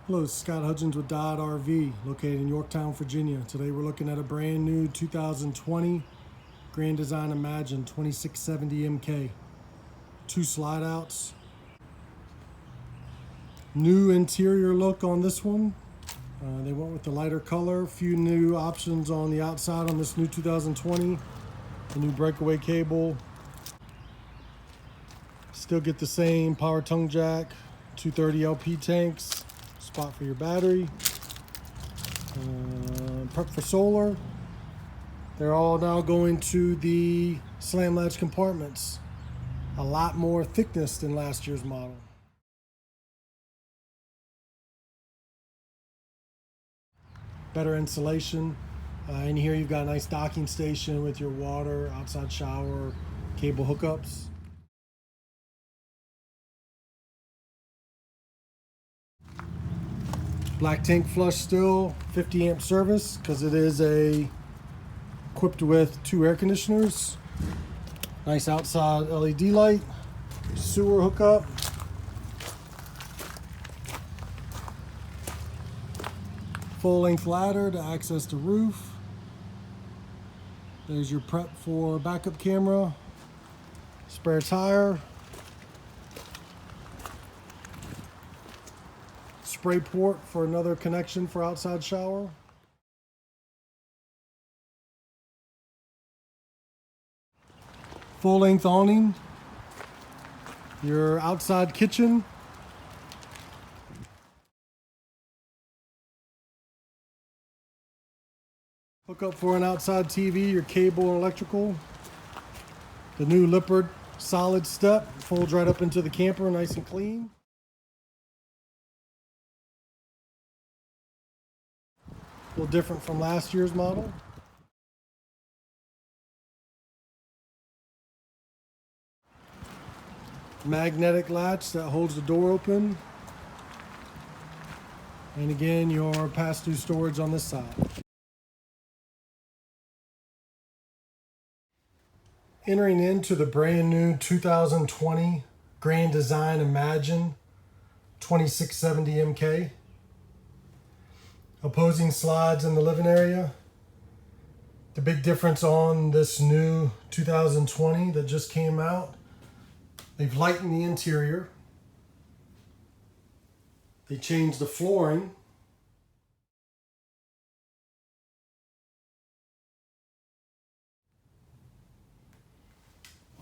Hello, this is Scott Hudgins with Dodd RV, located in Yorktown, Virginia. Today we're looking at a brand new 2020 Grand Design Imagine 2670 MK. 2 slide outs. New interior look on this one. They went with the lighter color. A few new options on the outside on this new 2020. The new breakaway cable. Still get the same power tongue jack, 230 LP tanks. Spot for your battery, prep for solar. They're all now going to the slam latch compartments. A lot more thickness than last year's model. Better insulation. In here you've got a nice docking station with your water, outside shower, cable hookups. Black tank flush still, 50 amp service because it is equipped with 2 air conditioners. Nice outside LED light, sewer hookup. Full length ladder to access the roof. There's your prep for backup camera, spare tire. Spray port for another connection for outside shower. Full length awning. Your outside kitchen. Hook up for an outside TV, your cable and electrical. The new Lippert solid step folds right up into the camper, nice and clean. A little different from last year's model. Magnetic latch that holds the door open. And again, your pass-through storage on this side. Entering into the brand new 2020 Grand Design Imagine 2670 MK. Opposing slides in the living area. The big difference on this new 2020 that just came out, they've lightened the interior. They changed the flooring.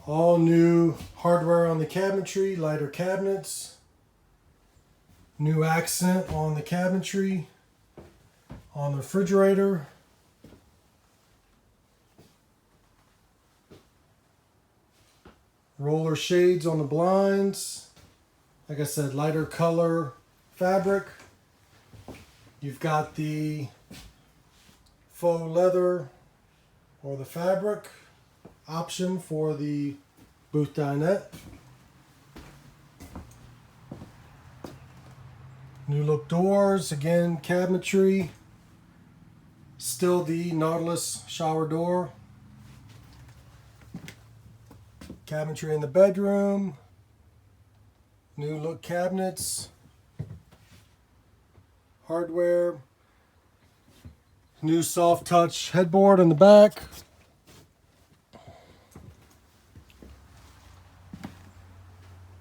All new hardware on the cabinetry, lighter cabinets. New accent on the cabinetry. On the refrigerator. Roller shades on the blinds. Like I said, lighter color fabric. You've got the faux leather or the fabric option for the booth dinette. New look doors, again cabinetry. Still the Nautilus shower door. Cabinetry in the bedroom. New look cabinets. Hardware. New soft touch headboard in the back.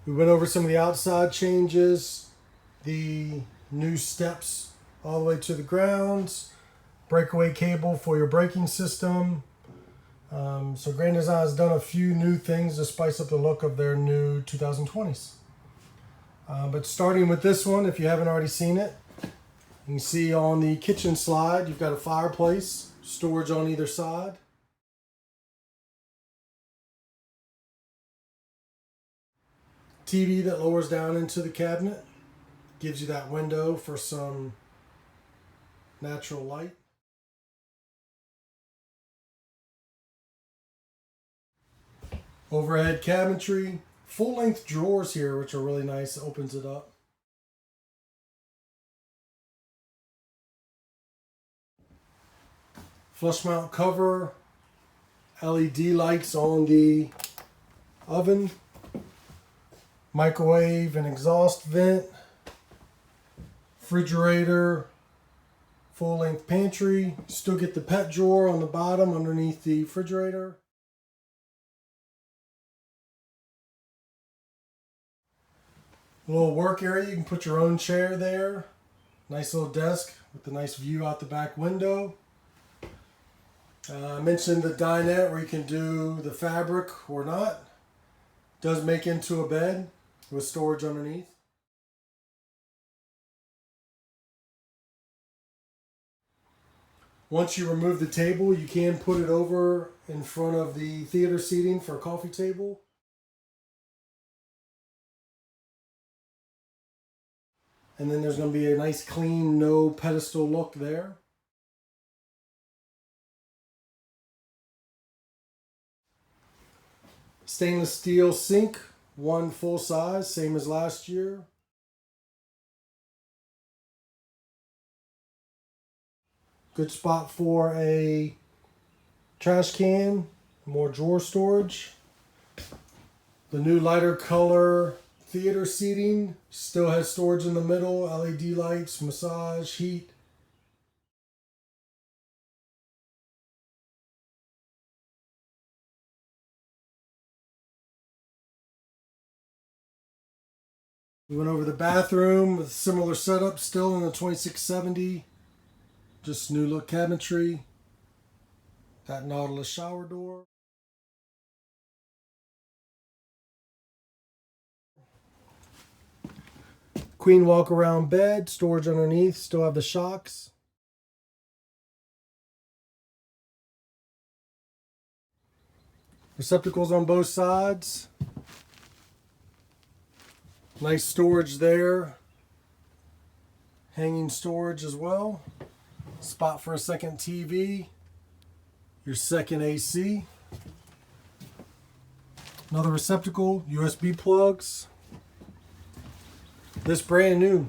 We went over some of the outside changes. The new steps all the way to the grounds. Breakaway cable for your braking system. So Grand Design has done a few new things to spice up the look of their new 2020s. But starting with this one, if you haven't already seen it, you can see on the kitchen slide, you've got a fireplace, storage on either side. TV that lowers down into the cabinet, gives you that window for some natural light. Overhead cabinetry, full-length drawers here, which are really nice. It opens it up. Flush mount cover, LED lights on the oven, microwave and exhaust vent, refrigerator, full-length pantry. Still get the pet drawer on the bottom underneath the refrigerator. A little work area, you can put your own chair there. Nice little desk with a nice view out the back window. I mentioned the dinette where you can do the fabric or not. Does make into a bed with storage underneath. Once you remove the table, you can put it over in front of the theater seating for a coffee table. And then there's going to be a nice clean, no pedestal look there. Stainless steel sink, one full size, same as last year. Good spot for a trash can, more drawer storage. The new lighter color theater seating still has storage in the middle, LED lights, massage, heat. We went over the bathroom with a similar setup, still in the 2670. Just new look cabinetry. That Nautilus shower door. Queen walk around bed, storage underneath, still have the shocks. Receptacles on both sides. Nice storage there. Hanging storage as well. Spot for a second TV. Your second AC. Another receptacle, USB plugs. This brand new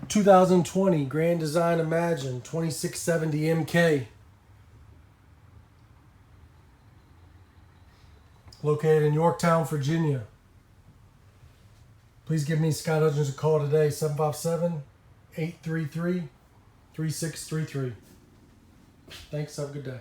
2020 Grand Design Imagine 2670 MK. Located in Yorktown, Virginia. Please give me, Scott Hudgins, a call today, 757-833-3633. Thanks, have a good day.